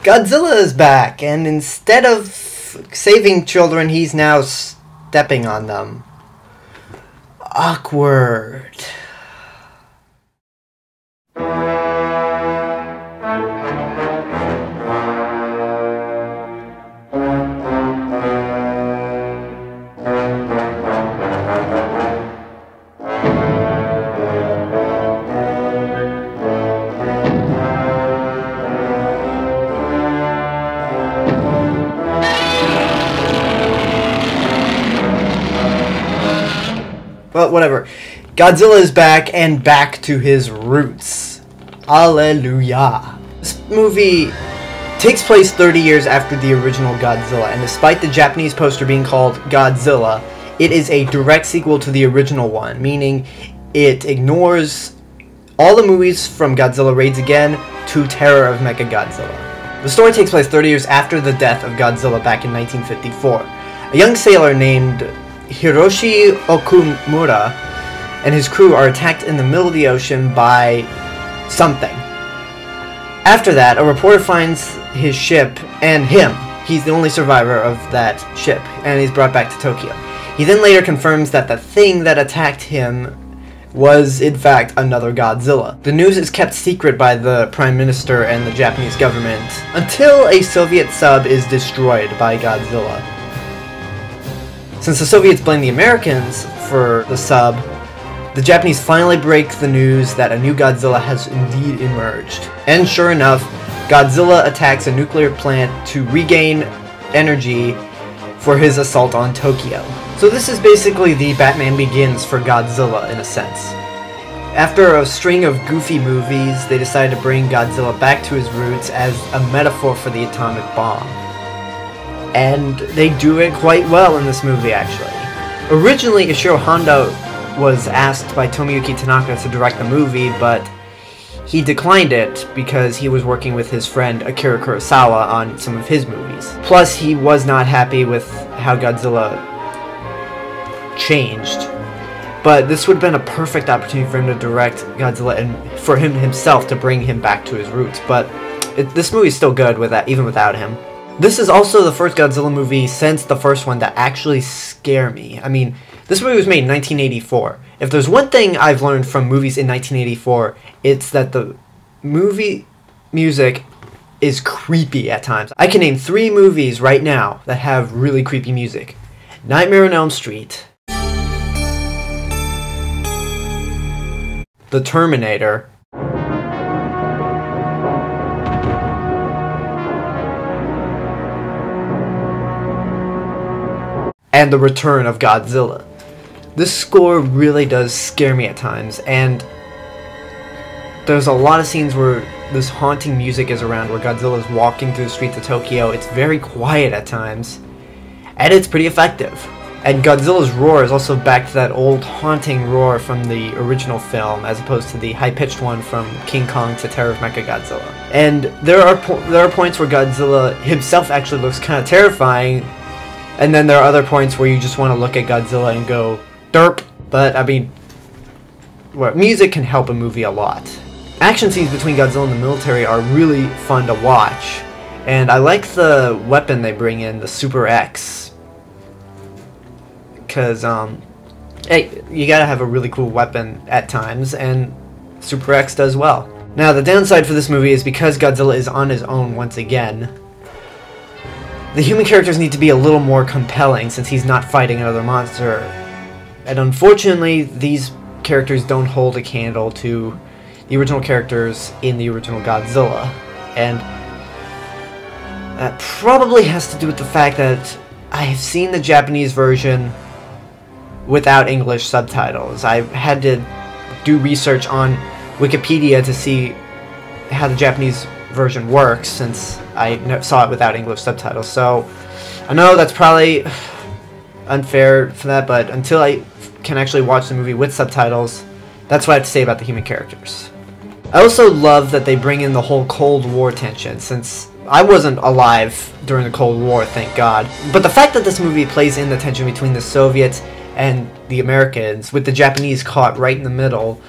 Godzilla is back, and instead of saving children, he's now stepping on them. Awkward. But whatever. Godzilla is back, and back to his roots. Alleluia. This movie takes place 30 years after the original Godzilla, and despite the Japanese poster being called Godzilla, it is a direct sequel to the original one, meaning it ignores all the movies from Godzilla Raids Again to Terror of Mechagodzilla. The story takes place 30 years after the death of Godzilla back in 1954. A young sailor named Hiroshi Okumura and his crew are attacked in the middle of the ocean by something. After that, a reporter finds his ship and him. He's the only survivor of that ship, and he's brought back to Tokyo. He then later confirms that the thing that attacked him was, in fact, another Godzilla. The news is kept secret by the Prime Minister and the Japanese government until a Soviet sub is destroyed by Godzilla. Since the Soviets blame the Americans for the sub, the Japanese finally break the news that a new Godzilla has indeed emerged. And sure enough, Godzilla attacks a nuclear plant to regain energy for his assault on Tokyo. So this is basically the Batman Begins for Godzilla in a sense. After a string of goofy movies, they decided to bring Godzilla back to his roots as a metaphor for the atomic bomb. And they do it quite well in this movie, actually. Originally, Ishiro Honda was asked by Tomoyuki Tanaka to direct the movie, but he declined it because he was working with his friend Akira Kurosawa on some of his movies. Plus, he was not happy with how Godzilla changed. But this would have been a perfect opportunity for him to direct Godzilla and for him himself to bring him back to his roots. But this movie is still good with that, even without him. This is also the first Godzilla movie since the first one that actually scare me. I mean, this movie was made in 1984. If there's one thing I've learned from movies in 1984, it's that the movie music is creepy at times. I can name 3 movies right now that have really creepy music. Nightmare on Elm Street, The Terminator, and The Return of Godzilla. This score really does scare me at times, and there's a lot of scenes where this haunting music is around, where Godzilla is walking through the streets of Tokyo. It's very quiet at times, and it's pretty effective. And Godzilla's roar is also back to that old haunting roar from the original film, as opposed to the high-pitched one from King Kong to Terror of Mechagodzilla. And there are points where Godzilla himself actually looks kind of terrifying, and then there are other points where you just want to look at Godzilla and go, derp. But, I mean, music can help a movie a lot. Action scenes between Godzilla and the military are really fun to watch. And I like the weapon they bring in, the Super X. Because, hey, you gotta have a really cool weapon at times, and Super X does well. Now, the downside for this movie is because Godzilla is on his own once again, the human characters need to be a little more compelling since he's not fighting another monster. And unfortunately, these characters don't hold a candle to the original characters in the original Godzilla. And that probably has to do with the fact that I have seen the Japanese version without English subtitles. I had to do research on Wikipedia to see how the Japanese version works, since I saw it without English subtitles. So I know that's probably unfair for that, but until I can actually watch the movie with subtitles, that's what I have to say about the human characters. I also love that they bring in the whole Cold War tension, since I wasn't alive during the Cold War, thank God. But the fact that this movie plays in the tension between the Soviets and the Americans, with the Japanese caught right in the middle,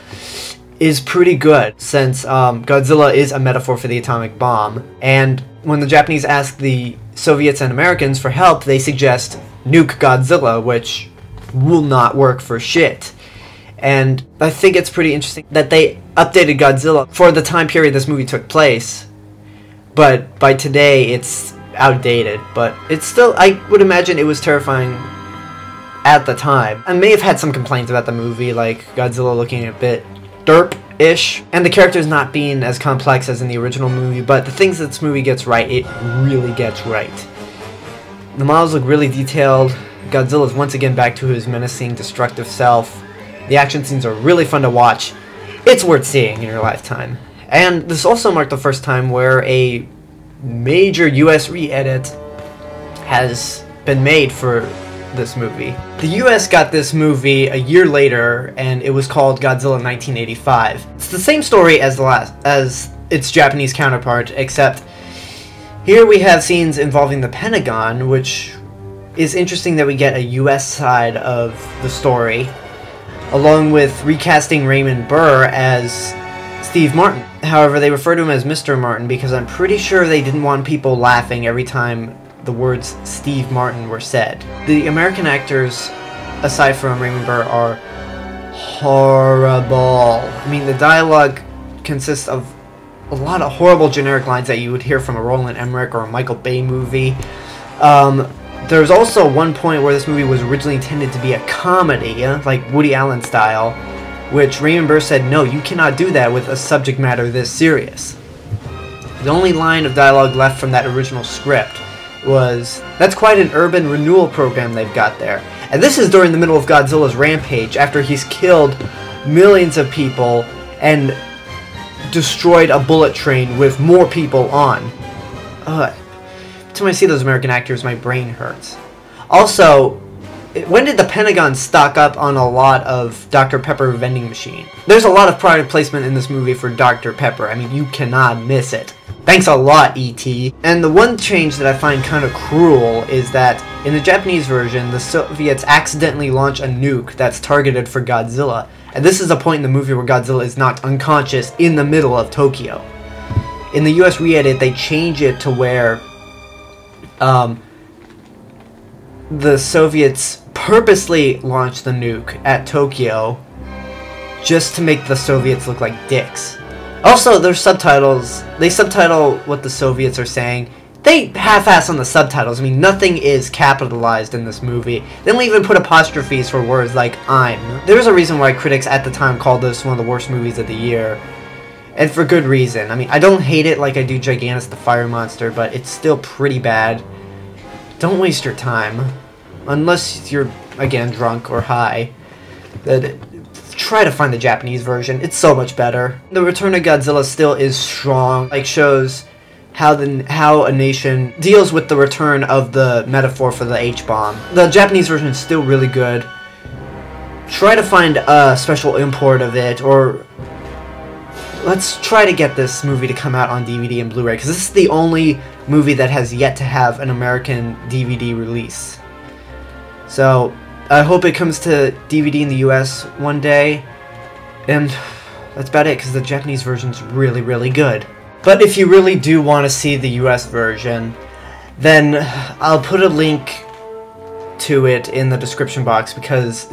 is pretty good, since Godzilla is a metaphor for the atomic bomb, and when the Japanese ask the Soviets and Americans for help, they suggest nuke Godzilla, which will not work for shit. And I think it's pretty interesting that they updated Godzilla for the time period this movie took place, but by today it's outdated. But it's still, I would imagine it was terrifying at the time. I may have had some complaints about the movie, like Godzilla looking a bit derp-ish, and the characters not being as complex as in the original movie, but the things that this movie gets right, it really gets right. The models look really detailed. Godzilla is once again back to his menacing, destructive self. The action scenes are really fun to watch. It's worth seeing in your lifetime. And this also marked the first time where a major US re-edit has been made for this movie. The US got this movie a year later, and it was called Godzilla 1985. It's the same story as its Japanese counterpart, except here we have scenes involving the Pentagon, which is interesting that we get a US side of the story, along with recasting Raymond Burr as Steve Martin. However, they refer to him as Mr. Martin because I'm pretty sure they didn't want people laughing every time the words Steve Martin were said. The American actors, aside from Raymond Burr, are horrible. I mean, the dialogue consists of a lot of horrible generic lines that you would hear from a Roland Emmerich or a Michael Bay movie. There's also one point where this movie was originally intended to be a comedy, like Woody Allen style, which Raymond Burr said, no, you cannot do that with a subject matter this serious. The only line of dialogue left from that original script was, that's quite an urban renewal program they've got there. And this is during the middle of Godzilla's rampage, after he's killed millions of people and destroyed a bullet train with more people on. When I see those American actors, my brain hurts. Also, when did the Pentagon stock up on a lot of Dr. Pepper vending machine? There's a lot of product placement in this movie for Dr. Pepper. I mean, you cannot miss it. Thanks a lot, E.T. And the one change that I find kind of cruel is that in the Japanese version, the Soviets accidentally launch a nuke that's targeted for Godzilla. And this is a point in the movie where Godzilla is knocked unconscious in the middle of Tokyo. In the US re-edit, they change it to where the Soviets purposely launched the nuke at Tokyo just to make the Soviets look like dicks. Also, their subtitles, they subtitle what the Soviets are saying. They half-ass on the subtitles. I mean, nothing is capitalized in this movie. They don't even put apostrophes for words like I'm. There's a reason why critics at the time called this one of the worst movies of the year. And for good reason. I mean, I don't hate it like I do Gigantus the Fire Monster, but it's still pretty bad. Don't waste your time. Unless you're, again, drunk or high. Try to find the Japanese version. It's so much better. The Return of Godzilla still is strong. Like, shows how a nation deals with the return of the metaphor for the H-bomb. The Japanese version is still really good. Try to find a special import of it, or let's try to get this movie to come out on DVD and Blu-ray, because this is the only movie that has yet to have an American DVD release. So I hope it comes to DVD in the US one day, and that's about it, because the Japanese version's really, really good. But if you really do want to see the US version, then I'll put a link to it in the description box, because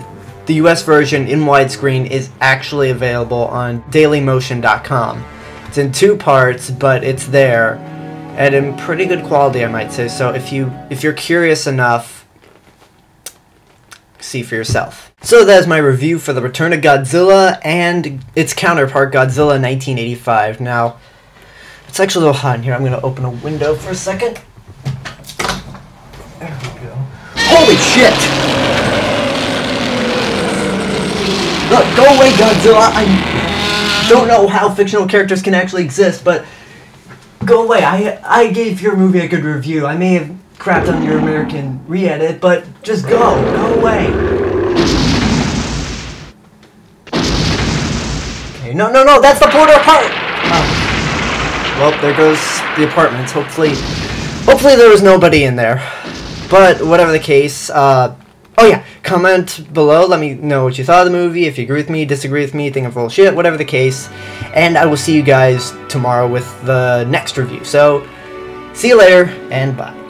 the US version in widescreen is actually available on dailymotion.com. It's in 2 parts, but it's there, and in pretty good quality, I might say. So if you're curious enough, see for yourself. So that is my review for The Return of Godzilla and its counterpart, Godzilla 1985. Now, it's actually a little hot in here. I'm going to open a window for a second. There we go. Holy shit! Look, go away, Godzilla! I don't know how fictional characters can actually exist, but go away. I gave your movie a good review. I may have crapped on your American re-edit, but just go away. Okay, no, that's the border part! Well, there goes the apartments. Hopefully there was nobody in there. But whatever the case, oh yeah, comment below, let me know what you thought of the movie, if you agree with me, disagree with me, think I'm full of shit, whatever the case. And I will see you guys tomorrow with the next review. So, See you later, and bye.